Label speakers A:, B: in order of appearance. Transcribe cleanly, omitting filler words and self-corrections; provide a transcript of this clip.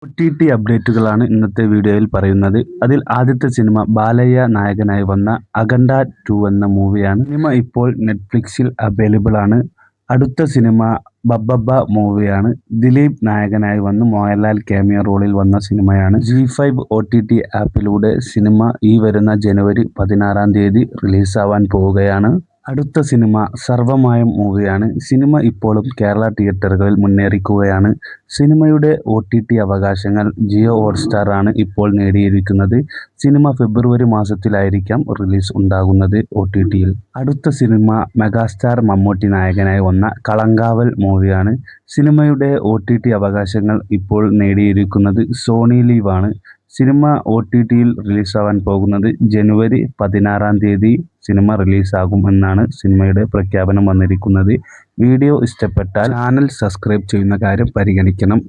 A: OTT അപ്ഡേറ്റുകളാണ് ഇന്നത്തെ വീഡിയോയിൽ പറയുന്നത്. അതിൽ ആദ്യത്തെ സിനിമ ബാലയ്യ നായകനായി വന്ന അഖണ്ഡ 2 എന്ന മൂവിയാണ്. സിനിമ ഇപ്പോൾ നെറ്റ്ഫ്ലിക്സിൽ അവൈലബിൾ ആണ്. അടുത്ത സിനിമ ബബ്ബബ്ബ മൂവിയാണ്. ദിലീപ് നായകനായി വന്ന് മോഹൻലാൽ ക്യാമിയോ റോളിൽ വന്ന സിനിമയാണ്. ZEE5 OTT ആപ്പിലൂടെ സിനിമ ഈ വരുന്ന ജനുവരി 16-ാം തീയതി റിലീസാവാൻ പോവുകയാണ്. അടുത്ത സിനിമ സർവ്വമായം മൂവിയാണ്. സിനിമ ഇപ്പോഴും കേരള തിയേറ്ററുകളിൽ മുന്നേറിക്കുകയാണ്. സിനിമയുടെ OTT അവകാശങ്ങൾ ജിയോ ഹോട്ട്സ്റ്റാർ ആണ് ഇപ്പോൾ നേടിയിരിക്കുന്നത്. സിനിമ ഫെബ്രുവരി മാസത്തിലായിരിക്കാം റിലീസ് ഉണ്ടാകുന്നത് OTTയിൽ. അടുത്ത സിനിമ മെഗാസ്റ്റാർ മമ്മൂട്ടി നായകനായി വന്ന കളങ്കാവൽ മൂവിയാണ്. സിനിമയുടെ OTT അവകാശങ്ങൾ ഇപ്പോൾ നേടിയിരിക്കുന്നത് സോണി ലീവ് ആണ്. സിനിമ OTTയിൽ റിലീസാവാൻ പോകുന്നത് ജനുവരി 16-ാം തീയതി സിനിമ റിലീസാകും എന്നാണ് സിനിമയുടെ പ്രഖ്യാപനം വന്നിരിക്കുന്നത്. വീഡിയോ ഇഷ്ടപ്പെട്ടാൽ ചാനൽ സബ്സ്ക്രൈബ് ചെയ്യുന്ന കാര്യം പരിഗണിക്കണം.